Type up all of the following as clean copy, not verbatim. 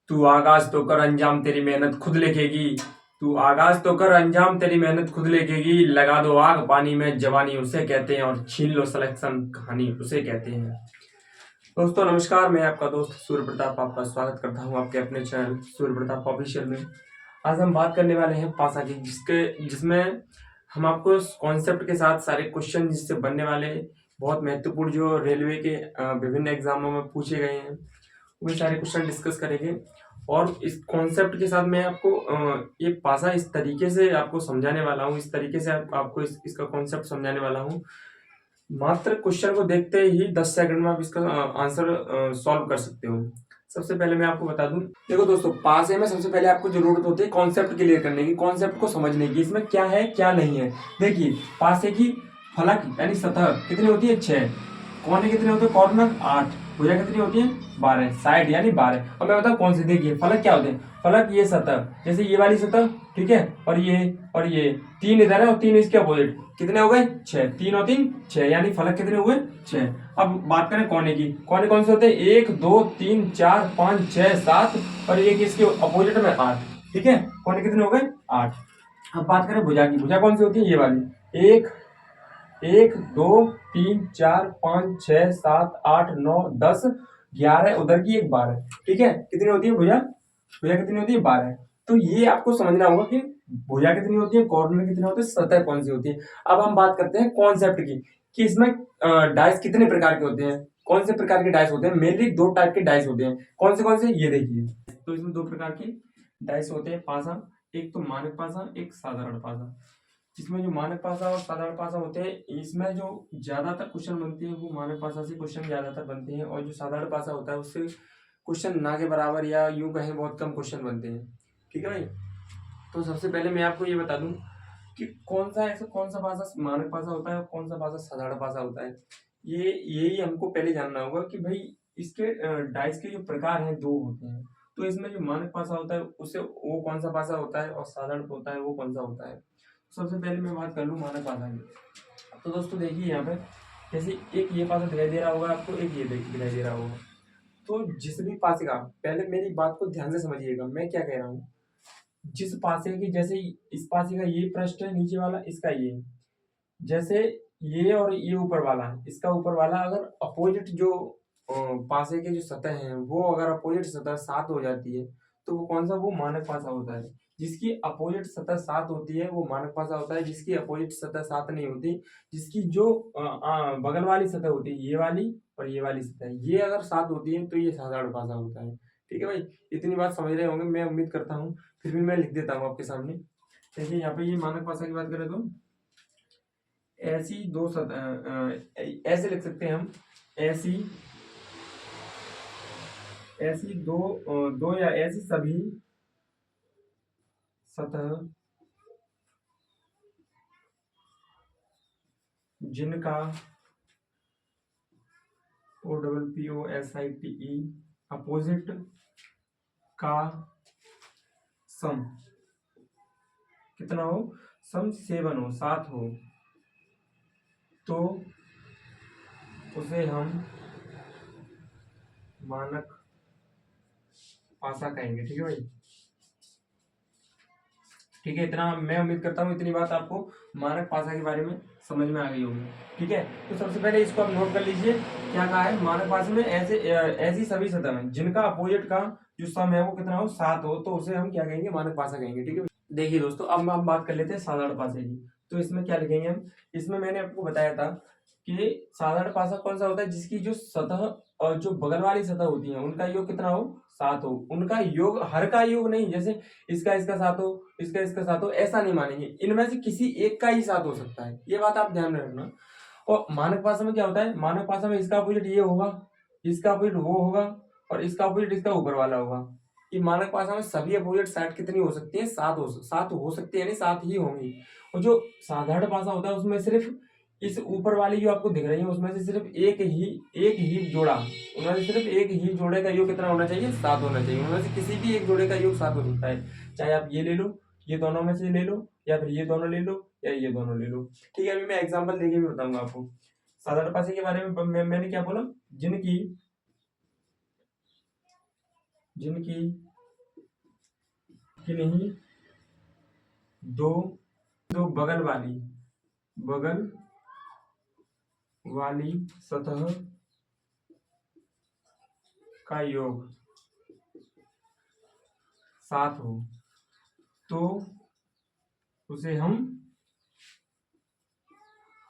तू आगाज तो कर अंजाम तेरी मेहनत खुद लिखेगी। तू आगाज तो कर अंजाम तेरी मेहनत खुद लिखेगी। लगा दो आग पानी में जवानी उसे कहते हैं और छीन लो सिलेक्शन कहानी उसे कहते हैं। दोस्तों नमस्कार, मैं आपका दोस्त सूर्य प्रताप आपका स्वागत करता हूं आपके अपने चैनल सूर्य प्रताप ऑफिशियल में। आज हम बात करने वाले हैं पासा की, जिसमें हम आपको कॉन्सेप्ट के साथ सारे क्वेश्चन जिससे बनने वाले बहुत महत्वपूर्ण जो रेलवे के विभिन्न एग्जामों में पूछे गए हैं वो सारे क्वेश्चन डिस्कस करेंगे। और इस कॉन्सेप्ट के साथ मैं आपको ये पासा इस तरीके से आपको समझाने वाला हूँ, इस तरीके से आपको इसका कॉन्सेप्ट समझाने वाला हूँ। मात्र क्वेश्चन को देखते ही 10 सेकंड में आप इसका आंसर सॉल्व कर सकते हो। सबसे पहले मैं आपको बता दूं, देखो दोस्तों, पासे में सबसे पहले आपको जरूरत होती है कॉन्सेप्ट क्लियर करने की, कॉन्सेप्ट को समझने की, इसमें क्या है क्या नहीं है। देखिए, पासे की फलक यानी सतह कितनी होती है? 6। कोने कितने होते हैं? कॉर्नर 8। भुजा कितनी होती है? 12। साइड यानी 12। अब मैं बताऊं कौन सी। देखिए, फलक क्या होते हैं? फलक ये सतह, जैसे ये वाली सतह, ठीक है, और ये 3 इधर है और 3 इसके अपोजिट, कितने हो गए? 6। 3 और 3 6, यानी फलक कितने हुए? 6। अब बात करें कोने की, कोने कौन से होते हैं? 1 2 3 4 5 6 7 और एक इसके अपोजिट में 8। ठीक है, कोने कितने हो गए? 8। अब बात करें भुजा की, भुजा कौन सी होती है? ये वाली। 1 1 2 3 4 5 6 7 8 9 10 11 उधर की एक 12। ठीक है, कितनी होती है भुजा? भुजा कितनी होती है? 12। तो ये आपको समझना होगा कि भुजा कितनी होती है, कॉर्नर कितने होते हैं, सतह कौन सी होती है। अब हम बात करते हैं कॉन्सेप्ट की, कि इसमें डाइस कितने प्रकार के होते हैं, कौन से प्रकार के डाइस होते हैं। मेनली 2 टाइप के डाइस होते हैं। कौन से? ये देखिए, तो इसमें 2 प्रकार के डाइस होते हैं पासा। एक तो मानक पासा, एक साधारण पासा। जिसमें जो मानक पासा और साधारण पासा होते हैं, इसमें जो ज्यादातर क्वेश्चन बनते हैं वो मानक पासा से क्वेश्चन ज्यादातर बनते हैं, और जो साधारण पासा होता है उससे क्वेश्चन ना के बराबर या यूं कहें बहुत कम क्वेश्चन बनते हैं। ठीक है भाई। तो सबसे पहले मैं आपको ये बता दूं कि कौन सा पासा मानक पासा होता है और कौन सा पासा साधारण पासा होता है। यही हमको पहले जानना होगा कि भाई इसके डाइस के जो प्रकार हैं 2 होते हैं। तो इसमें जो मानक पासा होता है उससे वो कौन सा पासा होता है, और साधारण होता है वो कौन सा होता है। सबसे पहले मैं बात कर लूँ मानक पासा की। तो दोस्तों देखिए, यहाँ पे जैसे एक ये पासा दिखाई दे रहा होगा आपको, एक ये दिखाई दे रहा होगा। तो जिस भी पासे का, पहले मेरी बात को ध्यान से समझिएगा मैं क्या कह रहा हूँ। जिस पासे की, जैसे इस पासे का ये पृष्ठ है नीचे वाला, इसका ये, जैसे ये और ये ऊपर वाला है, इसका ऊपर वाला अगर अपोजिट जो पासे के जो सतह हैं वो अगर अपोजिट सतह 7 हो जाती है तो वो कौन सा? वो मानक पासा होता है। जिसकी अपोजिट सतह 7 होती है वो मानक पासा होता है। जिसकी अपोजिट सतह 7 नहीं होती, जिसकी जो बगल वाली सतह होती है, ये वाली और ये वाली सतह, ये अगर 7 होती है तो ये साधारण पासा होता है। ठीक है भाई, इतनी बात समझ रहे होंगे मैं उम्मीद करता हूँ। फिर भी मैं लिख देता हूँ आपके सामने। देखिए, यहाँ पे ये मानक पासा की बात करें तो ऐसी 2 सतह, ऐसे लिख सकते हैं हम। ऐसी ऐसी दो या ऐसी सभी सतह जिनका OPPOSITE अपोजिट का सम कितना हो? सम 7 हो, 7 हो, तो उसे हम मानक पासा कहेंगे। ठीक है भाई। ठीक है, इतना मैं उम्मीद करता हूँ इतनी बात आपको मानक पासा के बारे में समझ में आ गई होगी। ठीक है, तो सबसे पहले इसको आप नोट कर लीजिए। क्या कहा है? मानक पासा में ऐसी सभी सतह हैं जिनका अपोजिट का जो सम है वो कितना हो? 7 हो, तो उसे हम क्या कहेंगे? मानक पासा कहेंगे। ठीक है, देखिए दोस्तों, अब हम बात कर लेते हैं साधारण पासे की। तो इसमें क्या लिखेंगे हम? इसमें मैंने आपको बताया था कि साधारण पासा कौन सा होता है? जिसकी जो सतह और जो बगल वाली सतह होती है उनका योग कितना हो? 7 हो। उनका योग, हर का योग नहीं, जैसे इसका 7 हो, इसका 7 हो, ऐसा नहीं मानेंगे। इनमें से किसी एक का ही 7 हो सकता है, ये बात आप ध्यान में रखना। और मानक भाषा में क्या होता है? मानक भाषा में इसका अपोजिट ये होगा, इसका अपोजिट वो होगा, और इसका अपोजिट इसका ऊपर वाला होगा। ये मानक भाषा में सभी अपोजिट साइड कितनी हो सकती है? 7 हो सकती है, यानी 7 ही होंगी। और जो साधारण भाषा होता है उसमें सिर्फ इस ऊपर वाली जो आपको दिख रही है उसमें से सिर्फ एक ही जोड़ा, उनमें से सिर्फ एक ही जोड़े का योग कितना होना चाहिए? 7 होना चाहिए। उनमें से किसी भी एक जोड़े का योग 7 हो सकता है, चाहे आप ये ले लो, ये दोनों में से ले लो, या फिर ये दोनों ले लो, या ये दोनों ले लो। ठीक है, अभी मैं एग्जांपल देके भी बताऊंगा आपको। साधारण पासे के बारे में मैंने क्या बोला? जिनकी जिनकी किन्हीं दो दो बगल वाली सतह का योग 7 हो तो उसे हम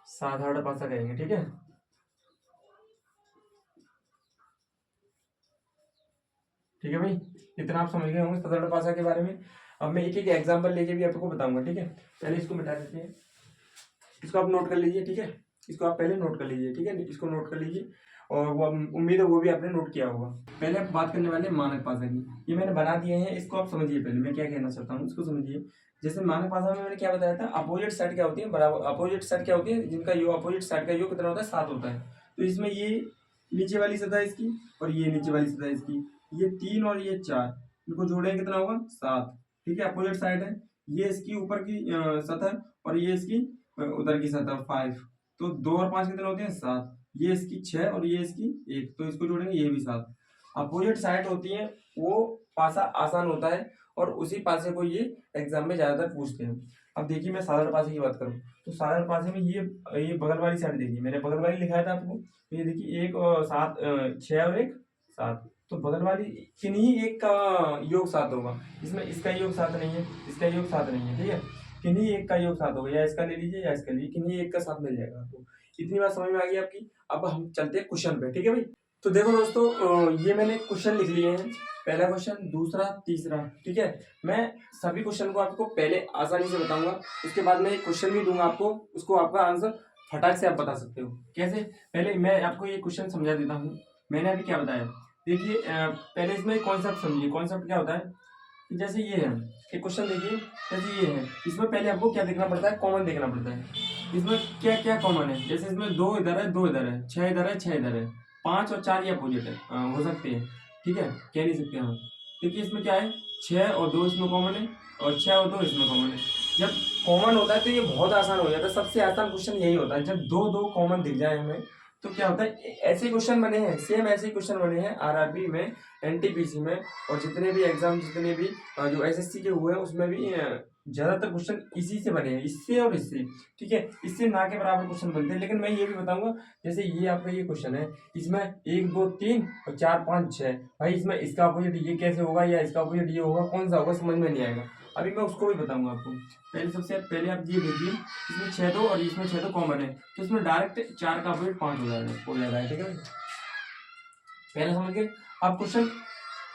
साधारण पासा कहेंगे। ठीक है, ठीक है भाई, इतना आप समझ गए होंगे साधारण पासा के बारे में। अब मैं एक एक एग्जांपल लेके भी आपको बताऊंगा। ठीक है, पहले इसको मिटा देते हैं, इसको आप नोट कर लीजिए। ठीक है, इसको आप पहले नोट कर लीजिए। ठीक है, इसको नोट कर लीजिए और वो उम्मीद है वो भी आपने नोट किया होगा। पहले आप बात करने वाले हैं मानक पासा की। ये मैंने बना दिए हैं, इसको आप समझिए। पहले मैं क्या कहना चाहता हूँ इसको समझिए। जैसे मानक पासा में मैंने क्या बताया था, अपोजिट साइड क्या होती है, बराबर अपोजिट साइड क्या होती है, जिनका योग अपोजिट साइड का योग कितना होता है, 7 होता है। तो इसमें ये नीचे वाली सतह इसकी और ये नीचे वाली सतह इसकी, ये 3 और ये 4, इनको जोड़ेंगे कितना होगा, 7। ठीक है, अपोजिट साइड है, ये इसकी ऊपर की सतह और ये इसकी उधर की सतह 5। तो 2 और 5 कितने होते हैं, 7। ये इसकी 6 और ये इसकी 1, तो इसको जोड़ेंगे ये भी 7। अपोजिट साइड होती है वो पासा आसान होता है और उसी पासे को ये एग्जाम में ज्यादातर पूछते हैं। अब देखिए मैं साधारण पासे की बात करूं तो साधारण पासे में ये बगल वाली साइड देखिए, मैंने बगल वाली लिखाया था आपको। तो ये देखिए 1 और 7, 6 और 1 7, तो बगल वाली किन्हीं एक का योग 7 होगा। इसमें इसका योग 7 नहीं है, इसका योग 7 नहीं है। ठीक है, किन्हीं एक का योग 7 होगा, या इसका ले लीजिए या इसका लीजिए, किन्हीं एक का 7 मिल जाएगा आपको। इतनी बात समझ में आ गई आपकी। अब हम चलते हैं क्वेश्चन पे। ठीक है भाई, तो देखो दोस्तों, ये मैंने क्वेश्चन लिख लिए हैं, पहला क्वेश्चन, दूसरा, तीसरा। ठीक है, मैं सभी क्वेश्चन को आपको पहले आसानी से बताऊंगा, उसके बाद मैं एक क्वेश्चन भी दूंगा आपको, उसको आपका आंसर फटाक से आप बता सकते हो। कैसे, पहले मैं आपको ये क्वेश्चन समझा देता हूँ। मैंने अभी क्या बताया, देखिए पहले इसमें कॉन्सेप्ट समझिए। कॉन्सेप्ट क्या होता है कि जैसे ये है, एक क्वेश्चन देखिए, जैसे ये है, इसमें पहले आपको क्या देखना पड़ता है, कॉमन देखना पड़ता है। इसमें क्या क्या कॉमन है, जैसे इसमें 2 इधर है, 2 इधर है, 6 इधर है, 6 इधर है, 5 और 4 ये अपोजिट है, हो सकते हैं। ठीक है, कह नहीं सकते हम, क्योंकि इसमें क्या है, 6 और 2 इसमें कॉमन है और 6 और 2 इसमें कॉमन है। जब कॉमन होता है तो ये बहुत आसान हो जाता है। सबसे आसान क्वेश्चन यही होता है, जब दो दो कॉमन दिख जाए हमें, तो क्या होता है, ऐसे क्वेश्चन बने हैं, सेम ऐसे क्वेश्चन बने हैं आरआरबी में, एनटीपीसी में, और जितने भी एग्जाम, जितने भी जो एसएससी के हुए हैं उसमें भी ज्यादातर क्वेश्चन इसी से बने हैं, इससे और इससे। ठीक है, इससे ना के बराबर क्वेश्चन बनते हैं। लेकिन मैं ये भी बताऊंगा, जैसे ये आपका ये क्वेश्चन है, इसमें 1 2 3 और 4 5 6, भाई इसमें इसका अपोजिट ये कैसे होगा या इसका अपोजिट ये होगा, कौन सा होगा, समझ में नहीं आएगा। अभी मैं उसको भी बताऊंगा आपको। पहले सबसे पहले आप ये देखिए, इसमें 6 2 और इसमें 6 2 कॉमन है, तो इसमें डायरेक्ट 4 का अपोजिट 5 हो जाएगा। ठीक है, पहले समझ गए। अब क्वेश्चन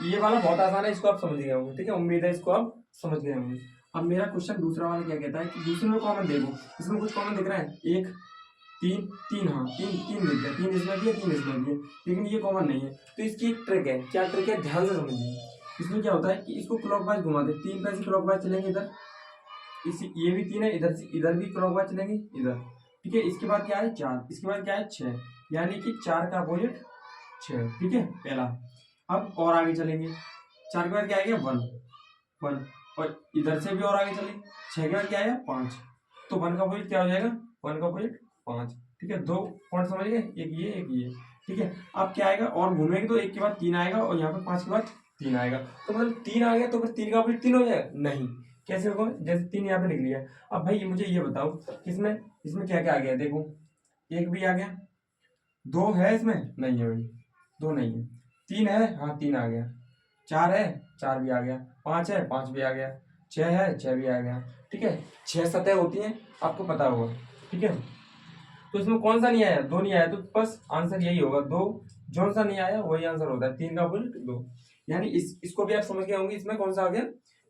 ये वाला बहुत आसान है, इसको आप समझ गए होंगे। ठीक है, उम्मीद है इसको आप समझ गए होंगे। अब मेरा क्वेश्चन दूसरा वाला क्या कहता है कि दूसरे में कॉमन देखो, इसमें कुछ कॉमन दिख रहा है, 1 3 3, हाँ 3 3 दिख गया, 3 इसमें भी है, 3 इसमें भी है, लेकिन ये कॉमन नहीं है। तो इसकी एक ट्रिक है, क्या ट्रिक है, ध्यान से समझिए। इसमें क्या होता है कि इसको क्लॉकवाइज घुमा दे, 3 पैसे क्लॉकवाइज चलेंगे इधर, इस ये भी 3 है, इधर से इधर भी क्लॉकवाइज चलेंगे इधर। ठीक है, इसके बाद क्या है 4, इसके बाद क्या है 6, यानी कि 4 का अपोजिट 6। ठीक है, पहला। अब और आगे चलेंगे, 4 के बाद क्या आएगा 1 1, और इधर से भी और आगे चले, 6 के बाद क्या आएगा 5, तो 1 का अपोजिट क्या हो जाएगा, 1 का अपोजिट 5। ठीक है, 2 पॉइंट समझ गए, एक ये एक ये। ठीक है, अब क्या आएगा, और घूमेंगे तो 1 के बाद 3 आएगा और यहाँ पे 5 के बाद 3 आएगा, तो मतलब 3 आ गया, तो फिर 3 का अपोजिट 3 हो जाएगा, नहीं, कैसे होगा, जैसे 3 यहाँ पे लिख लिया। अब भाई मुझे ये बताओ, इसमें इसमें क्या क्या आ गया, देखो 1 भी आ गया, 2 है इसमें, नहीं है भाई, 2 नहीं है, 3 है, हाँ 3 आ गया, 4 है, 4 भी आ गया, 5 है, 5 भी आ गया, 6 है, 6 भी आ गया। ठीक है, 6 सतह होती हैं, आपको पता होगा। ठीक है, तो इसमें कौन सा नहीं आया, 2 नहीं आया, तो बस आंसर यही होगा 2, जो सा नहीं आया वही आंसर होता है, 3 का अपोजिट 2। यानी इसको भी आप समझ गए होंगे, इसमें कौन सा आ गया,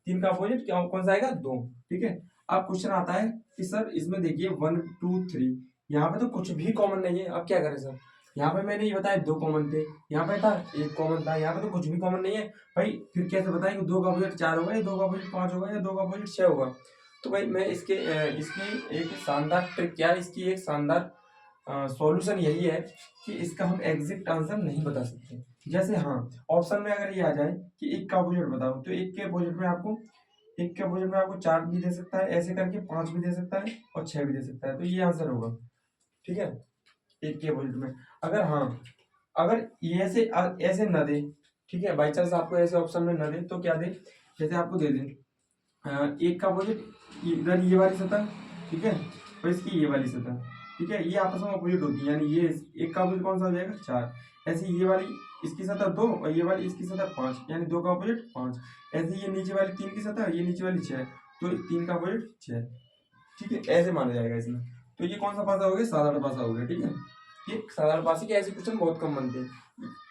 3 का अपोजिट क्या, कौन सा आएगा, 2। ठीक है, अब क्वेश्चन आता है कि सर इसमें देखिए 1 2 3, यहाँ पे तो कुछ भी कॉमन नहीं है, अब क्या करें सर, यहाँ पे मैंने ये बताया 2 कॉमन थे, यहाँ पे था 1 कॉमन था, यहाँ पे तो कुछ भी कॉमन नहीं है भाई, फिर कैसे बताएं कि 2 का अपोजिट 4 होगा या 2 का अपोजिट 5 होगा या 2 का अपोजिट 6 होगा। तो भाई मैं इसकी एक शानदार ट्रिक, क्या इसकी एक शानदार सॉल्यूशन यही है कि इसका हम एग्जैक्ट आंसर नहीं बता सकते। जैसे हाँ, ऑप्शन में अगर ये आ जाए कि 1 का अपोजिट बताओ, तो 1 के अपोजिट में आपको 4 भी दे सकता है, ऐसे करके 5 भी दे सकता है और 6 भी दे सकता है, तो ये आंसर होगा। ठीक है, 1 के अपोजिट में अगर हाँ, अगर ये ऐसे न दे, ठीक है, बाई चांस आपको ऐसे ऑप्शन में न दे, तो क्या दे, जैसे आपको दे दे एक का अपोजिट इधर ये वाली सतह, ठीक है, और इसकी ये वाली सतह, ठीक है, ये आपस में अपोजिट होती है, यानी ये एक का अपोजिट कौन सा हो जाएगा 4। ऐसे ये वाली इसकी सतह 2 और ये वाली इसकी सतह 5, यानी 2 का अपोजिट 5। ऐसे ये नीचे वाली 3 की सतह, ये नीचे वाली 6, तो 3 का अपोजिट 6, ठीक है, ऐसे माना जाएगा इसमें। तो ये कौन सा पासा हो गया, साधारण पासा हो गया, ठीक है। ये साधारण पासे के ऐसे क्वेश्चन बहुत कम बनते हैं,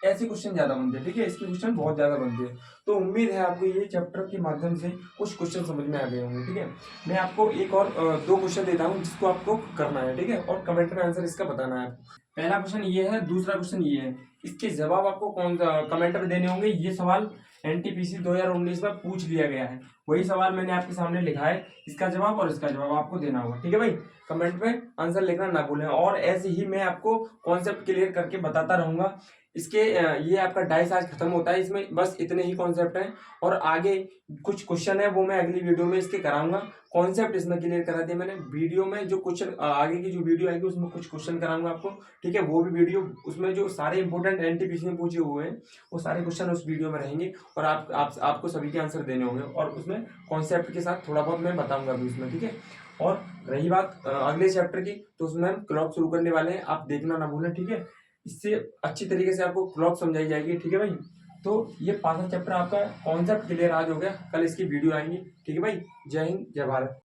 ऐसे क्वेश्चन ज्यादा बनते हैं, ठीक है, इसके क्वेश्चन बहुत ज्यादा बनते हैं। तो उम्मीद है आपको ये चैप्टर के माध्यम से कुछ क्वेश्चन समझ में आ गए होंगे, ठीक है। मैं आपको एक और 2 क्वेश्चन देता हूँ जिसको आपको करना है, ठीक है, और कमेंट में आंसर इसका बताना है आपको। पहला क्वेश्चन ये है, दूसरा क्वेश्चन ये है, इसके जवाब आपको कौन कमेंट में देने होंगे। ये सवाल एनटीपीसी 2019 में पूछ लिया गया है, वही सवाल मैंने आपके सामने लिखा है, इसका जवाब और इसका जवाब आपको देना होगा, ठीक है भाई। कमेंट में आंसर लिखना ना भूलें, और ऐसे ही मैं आपको कॉन्सेप्ट क्लियर करके बताता रहूंगा। इसके ये आपका डाइस आज खत्म होता है, इसमें बस इतने ही कॉन्सेप्ट हैं, और आगे कुछ क्वेश्चन है वो मैं अगली वीडियो में इसके कराऊंगा। कॉन्सेप्ट इसमें क्लियर करा दिया मैंने, वीडियो में जो क्वेश्चन आगे की जो वीडियो आएगी उसमें कुछ क्वेश्चन कराऊंगा आपको, ठीक है। वो भी वीडियो, उसमें जो सारे इंपॉर्टेंट एनटीपीसी में पूछे हुए हैं वो सारे क्वेश्चन उस वीडियो में रहेंगे, और आपको सभी के आंसर देने होंगे, और उसमें कॉन्सेप्ट के साथ थोड़ा बहुत मैं बताऊंगा भी उसमें, ठीक है। और रही बात अगले चैप्टर की, तो उसमें हम क्लॉक शुरू करने वाले हैं, आप देखना ना भूलें, ठीक है। इससे अच्छी तरीके से आपको क्लॉक समझाई जाएगी, ठीक है भाई। तो ये 5वां चैप्टर आपका कॉन्सेप्ट क्लियर आज हो गया, कल इसकी वीडियो आएंगी, ठीक है भाई। जय हिंद, जय भारत।